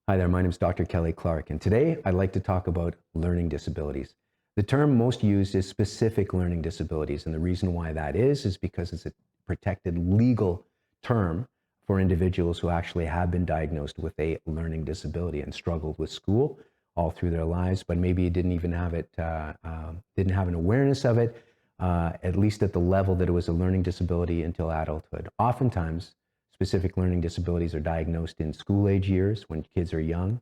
Hi there, my name is Dr. Kelly Clarke, and today I'd like to talk about learning disabilities. The term most used is specific learning disabilities, and the reason why that is because it's a protected legal term for individuals who actually have been diagnosed with a learning disability and struggled with school all through their lives, but maybe didn't even have it, didn't have an awareness of it, at least at the level that it was a learning disability until adulthood. Oftentimes, specific learning disabilities are diagnosed in school-age years when kids are young.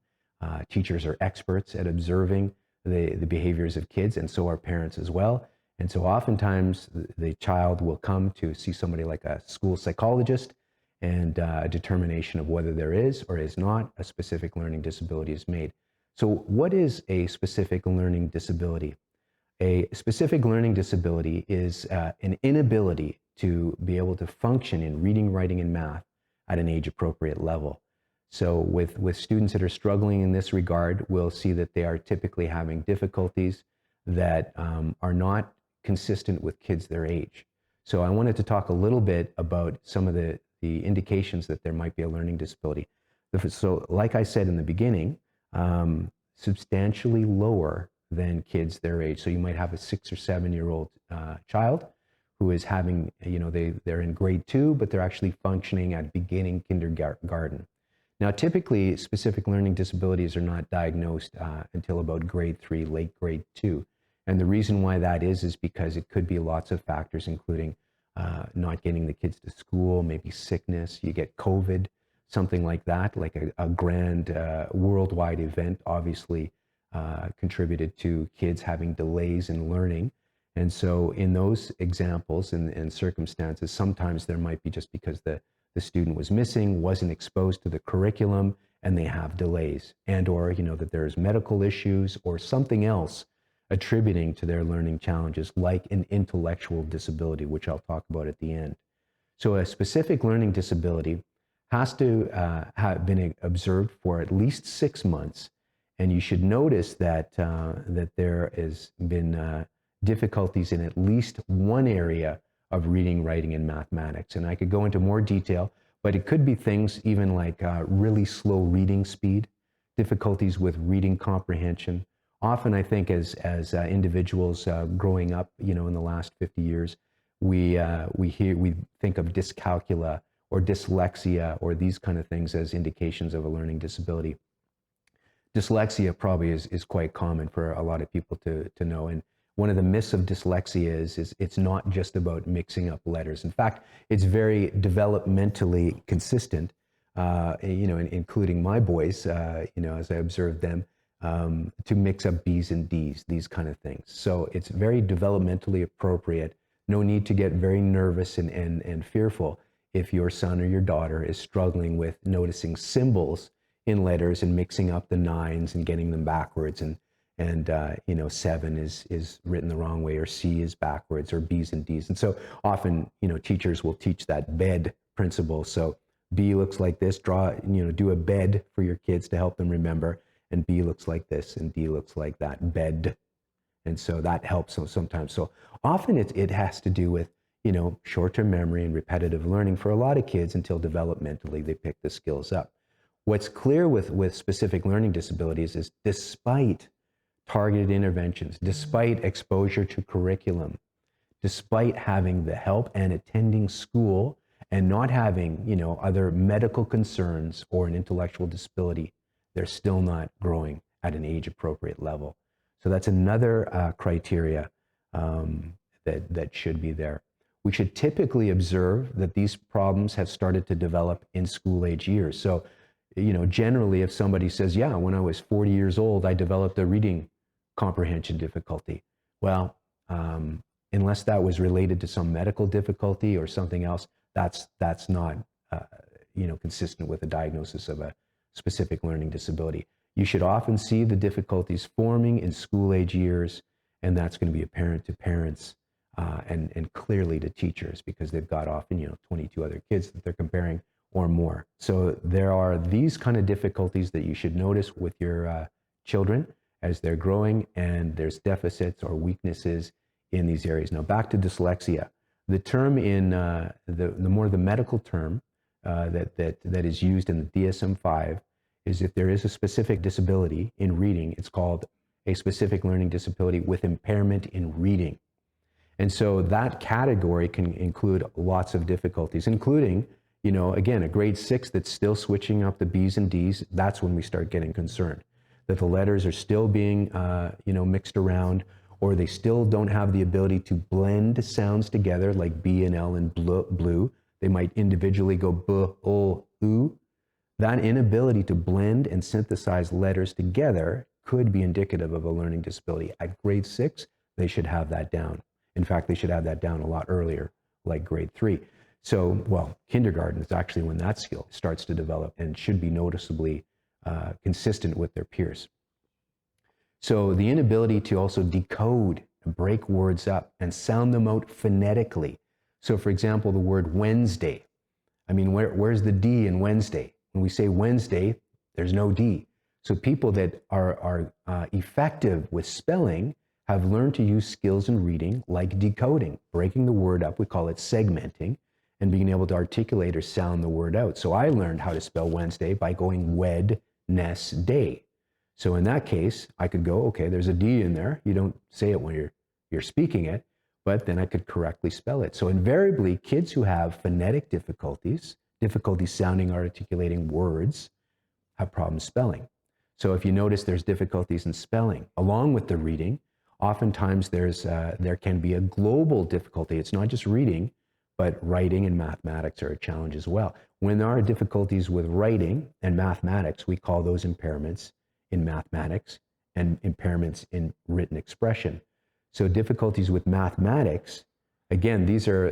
Teachers are experts at observing the behaviors of kids, and so are parents as well. And so oftentimes the child will come to see somebody like a school psychologist, and a determination of whether there is or is not a specific learning disability is made. So what is a specific learning disability? A specific learning disability is an inability to be able to function in reading, writing, and math at an age-appropriate level. So with students that are struggling in this regard, we'll see that they are typically having difficulties that are not consistent with kids their age. So I wanted to talk a little bit about some of the indications that there might be a learning disability. So like I said in the beginning, substantially lower than kids their age. So you might have a 6 or 7-year-old child who is having, they're in grade 2, but they're actually functioning at beginning kindergarten. Now, typically, specific learning disabilities are not diagnosed until about grade 3, late grade 2. And the reason why that is because it could be lots of factors, including not getting the kids to school, maybe sickness, you get COVID, something like that, like a grand worldwide event obviously contributed to kids having delays in learning. And so in those examples and circumstances, sometimes there might be just because the student was missing, wasn't exposed to the curriculum, and they have delays, and or that there's medical issues or something else attributing to their learning challenges, like an intellectual disability, which I'll talk about at the end. So a specific learning disability has to have been observed for at least 6 months, and you should notice that that there has been difficulties in at least one area of reading, writing, and mathematics. And I could go into more detail, but it could be things even like really slow reading speed, difficulties with reading comprehension. Often, I think, as individuals growing up, in the last 50 years, we think of dyscalculia or dyslexia or these kind of things as indications of a learning disability. Dyslexia probably is quite common for a lot of people to know. And one of the myths of dyslexia is it's not just about mixing up letters. In fact, it's very developmentally consistent, including my boys, as I observed them, to mix up B's and D's, these kind of things. So it's very developmentally appropriate. No need to get very nervous and fearful if your son or your daughter is struggling with noticing symbols in letters and mixing up the 9s and getting them backwards, and 7 is written the wrong way, or C is backwards, or B's and D's. And so often, teachers will teach that bed principle. So B looks like this, do a bed for your kids to help them remember, and B looks like this, and D looks like that, bed. And so that helps sometimes. So often it has to do with, short-term memory and repetitive learning for a lot of kids until developmentally they pick the skills up. What's clear with specific learning disabilities is despite targeted interventions, despite exposure to curriculum, despite having the help and attending school and not having, other medical concerns or an intellectual disability, they're still not growing at an age-appropriate level. So that's another criteria that should be there. We should typically observe that these problems have started to develop in school-age years. So, generally, if somebody says, yeah, when I was 40 years old, I developed a reading comprehension difficulty. Well, unless that was related to some medical difficulty or something else, that's not, consistent with a diagnosis of a specific learning disability. You should often see the difficulties forming in school-age years, and that's going to be apparent to parents and clearly to teachers, because they've got often, 22 other kids that they're comparing or more. So there are these kind of difficulties that you should notice with your children as they're growing, and there's deficits or weaknesses in these areas. Now back to dyslexia. The term in the medical term that is used in the DSM-5 is if there is a specific disability in reading, it's called a specific learning disability with impairment in reading. And so that category can include lots of difficulties, including, again, a grade 6 that's still switching up the B's and D's. That's when we start getting concerned, that the letters are still being, mixed around, or they still don't have the ability to blend sounds together, like B and L and blue. They might individually go B, O, U. That inability to blend and synthesize letters together could be indicative of a learning disability. At grade 6, they should have that down. In fact, they should have that down a lot earlier, like grade 3. So, kindergarten is actually when that skill starts to develop and should be noticeably consistent with their peers. So the inability to also decode, break words up, and sound them out phonetically. So for example, the word Wednesday. Where's the D in Wednesday? When we say Wednesday, there's no D. So people that are effective with spelling have learned to use skills in reading like decoding, breaking the word up, we call it segmenting, and being able to articulate or sound the word out. So I learned how to spell Wednesday by going Wed-ness-day. So in that case, I could go, okay, there's a D in there. You don't say it when you're speaking it, but then I could correctly spell it. So invariably, kids who have phonetic difficulties sounding or articulating words, have problems spelling. So if you notice there's difficulties in spelling, along with the reading, oftentimes there can be a global difficulty. It's not just reading, but writing and mathematics are a challenge as well. When there are difficulties with writing and mathematics, we call those impairments in mathematics and impairments in written expression. So difficulties with mathematics, again, these are,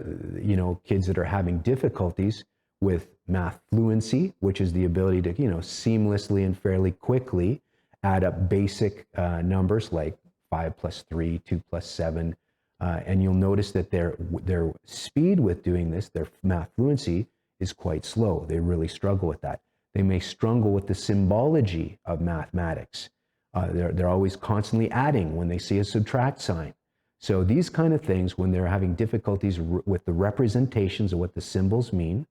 kids that are having difficulties with math fluency, which is the ability to, seamlessly and fairly quickly add up basic numbers like 5 plus 3, 2 plus 7. And you'll notice that their speed with doing this, their math fluency, is quite slow. They really struggle with that. They may struggle with the symbology of mathematics. They're always constantly adding when they see a subtract sign. So these kind of things, when they're having difficulties with the representations of what the symbols mean,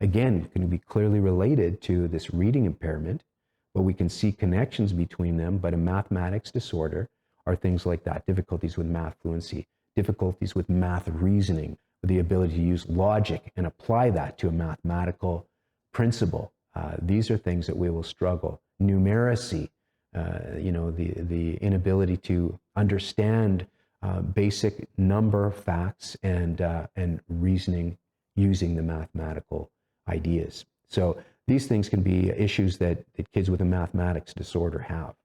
again, can be clearly related to this reading impairment, but we can see connections between them. But a mathematics disorder are things like that, difficulties with math fluency, difficulties with math reasoning, the ability to use logic and apply that to a mathematical principle. These are things that we will struggle. Numeracy, the inability to understand basic number facts and reasoning using the mathematical ideas. So these things can be issues that kids with a mathematics disorder have.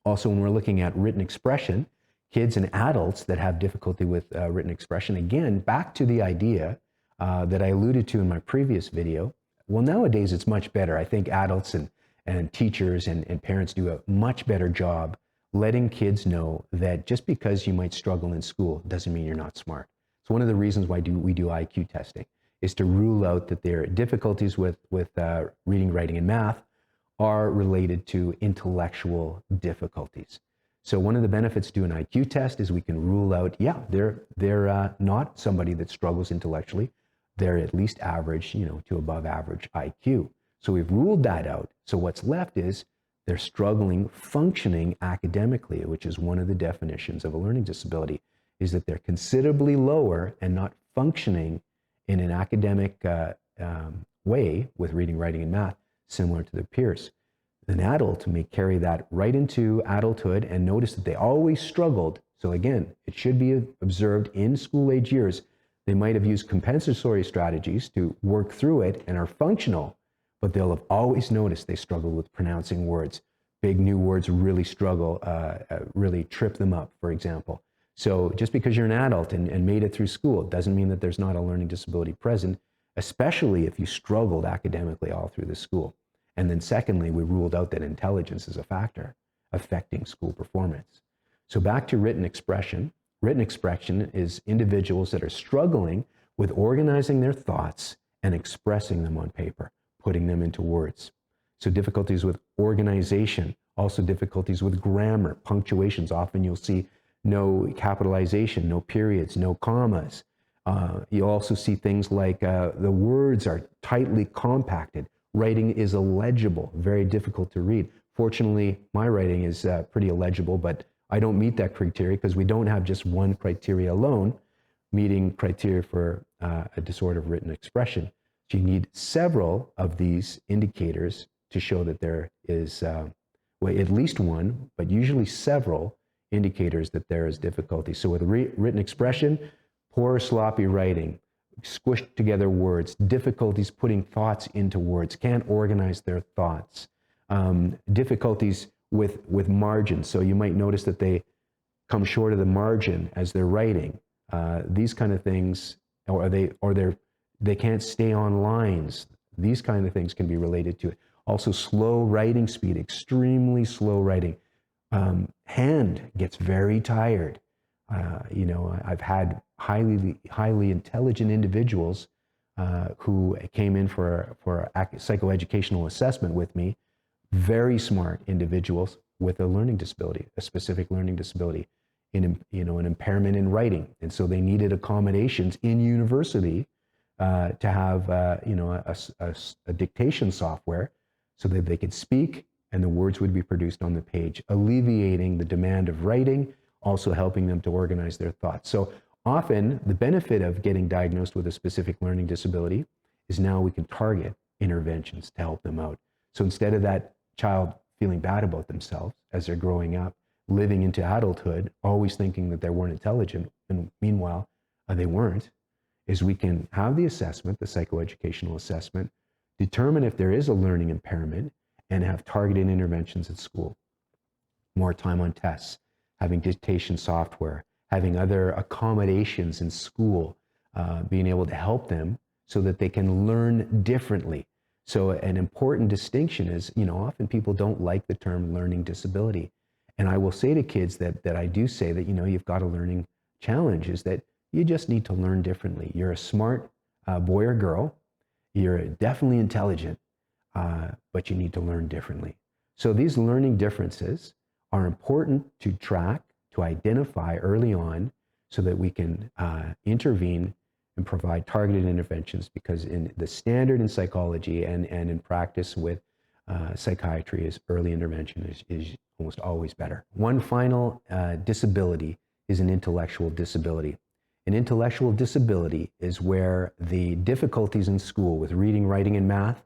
Also, when we're looking at written expression, kids and adults that have difficulty with written expression, again, back to the idea that I alluded to in my previous video. Well, nowadays it's much better. I think adults and teachers and parents do a much better job letting kids know that just because you might struggle in school doesn't mean you're not smart. So one of the reasons why we do IQ testing is to rule out that their difficulties with reading, writing, and math are related to intellectual difficulties. So one of the benefits to an IQ test is we can rule out, yeah, they're not somebody that struggles intellectually. They're at least average, to above average IQ. So we've ruled that out. So what's left is they're struggling functioning academically, which is one of the definitions of a learning disability, is that they're considerably lower and not functioning in an academic way with reading, writing, and math, similar to their peers. An adult may carry that right into adulthood and notice that they always struggled. So again, it should be observed in school age years. They might have used compensatory strategies to work through it and are functional, but they'll have always noticed they struggle with pronouncing words. Big new words really struggle, really trip them up, for example. So just because you're an adult and made it through school doesn't mean that there's not a learning disability present, especially if you struggled academically all through the school. And then secondly, we ruled out that intelligence is a factor affecting school performance. So back to written expression. Written expression is individuals that are struggling with organizing their thoughts and expressing them on paper, putting them into words. So difficulties with organization, also difficulties with grammar, punctuations. Often you'll see no capitalization, no periods, no commas. You also see things like the words are tightly compacted, writing is illegible, very difficult to read. Fortunately, my writing is pretty illegible, but I don't meet that criteria because we don't have just one criteria alone meeting criteria for a disorder of written expression. So you need several of these indicators to show that there is, well, at least one, but usually several indicators that there is difficulty. So with written expression, poor sloppy writing, squished together words, difficulties putting thoughts into words, can't organize their thoughts, difficulties with margins. So you might notice that they come short of the margin as they're writing. These kind of things, or they can't stay on lines. These kind of things can be related to it. Also, slow writing speed, extremely slow writing. Hand gets very tired. You know, I've had highly intelligent individuals who came in for a psychoeducational assessment with me, very smart individuals with a learning disability, a specific learning disability, an impairment in writing, and so they needed accommodations in university to have a dictation software so that they could speak and the words would be produced on the page, alleviating the demand of writing, also helping them to organize their thoughts. So often the benefit of getting diagnosed with a specific learning disability is now we can target interventions to help them out. So instead of that child feeling bad about themselves as they're growing up, living into adulthood, always thinking that they weren't intelligent, and meanwhile they weren't, is we can have the assessment, the psychoeducational assessment, determine if there is a learning impairment, and have targeted interventions at school. More time on tests, having dictation software, having other accommodations in school, being able to help them so that they can learn differently. So an important distinction is, often people don't like the term learning disability. And I will say to kids that I do say that, you've got a learning challenge, is that you just need to learn differently. You're a smart boy or girl. You're definitely intelligent, but you need to learn differently. So these learning differences are important to track, to identify early on so that we can intervene and provide targeted interventions, because in the standard in psychology and in practice with psychiatry is early intervention is almost always better. One final disability is an intellectual disability. An intellectual disability is where the difficulties in school with reading, writing, and math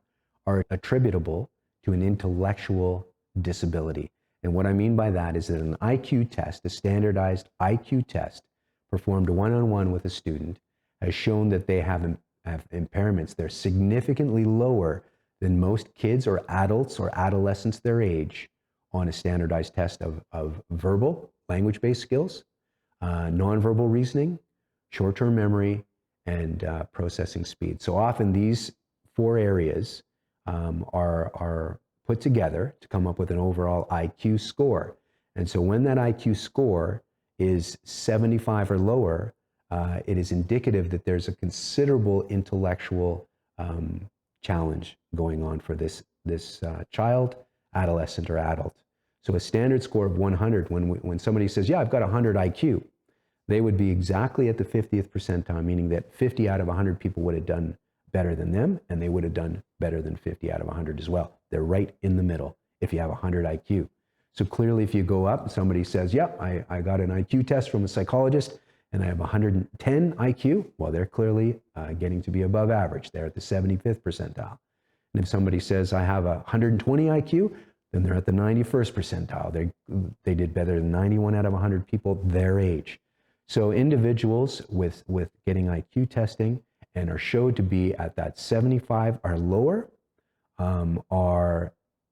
are attributable to an intellectual disability. And what I mean by that is that an IQ test, a standardized IQ test performed one-on-one with a student, has shown that they have impairments. They're significantly lower than most kids or adults or adolescents their age on a standardized test of verbal, language-based skills, nonverbal reasoning, short-term memory, and processing speed. So often these four areas are put together to come up with an overall IQ score. And so when that IQ score is 75 or lower, it is indicative that there's a considerable intellectual challenge going on for this child, adolescent, or adult. So a standard score of 100, when somebody says, yeah, I've got 100 IQ, they would be exactly at the 50th percentile, meaning that 50 out of 100 people would have done better than them, and they would have done better than 50 out of 100 as well. They're right in the middle if you have 100 IQ. So clearly, if you go up and somebody says, yep, I got an IQ test from a psychologist and I have 110 IQ, well, they're clearly getting to be above average. They're at the 75th percentile. And if somebody says, I have 120 IQ, then they're at the 91st percentile. They did better than 91 out of 100 people their age. So individuals with getting IQ testing and are showed to be at that 75 or lower,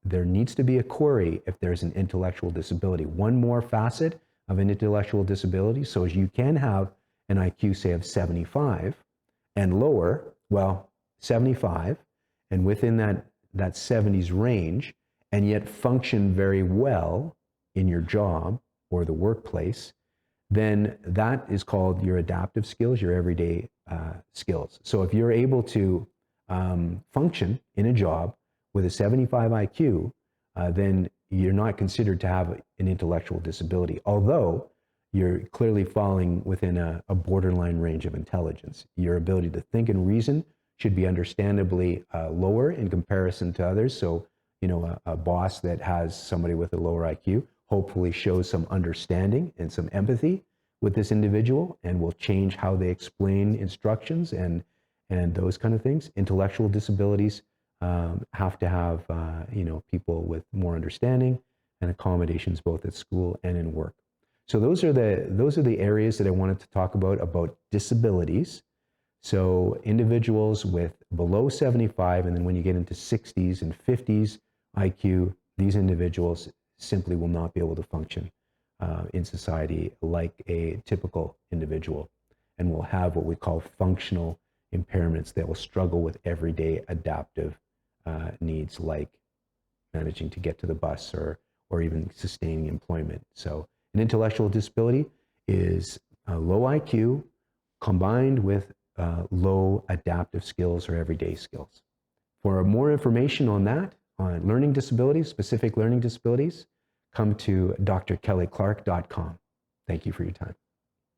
there needs to be a query if there's an intellectual disability. One more facet of an intellectual disability, so as you can have an IQ, say, of 75 and lower, well, 75, and within that 70s range, and yet function very well in your job or the workplace, then that is called your adaptive skills, your everyday skills. So if you're able to function in a job with a 75 IQ, then you're not considered to have an intellectual disability, although you're clearly falling within a borderline range of intelligence. Your ability to think and reason should be understandably lower in comparison to others. So, a boss that has somebody with a lower IQ hopefully shows some understanding and some empathy with this individual and will change how they explain instructions and those kind of things. Intellectual disabilities have to have people with more understanding and accommodations both at school and in work. So those are the areas that I wanted to talk about disabilities. So individuals with below 75, and then when you get into 60s and 50s IQ, these individuals simply will not be able to function in society like a typical individual, and will have what we call functional impairments that will struggle with everyday adaptive needs, like managing to get to the bus or even sustaining employment. So an intellectual disability is a low IQ combined with low adaptive skills or everyday skills. For more information on that, on learning disabilities, specific learning disabilities, come to drkellyclarke.com. Thank you for your time.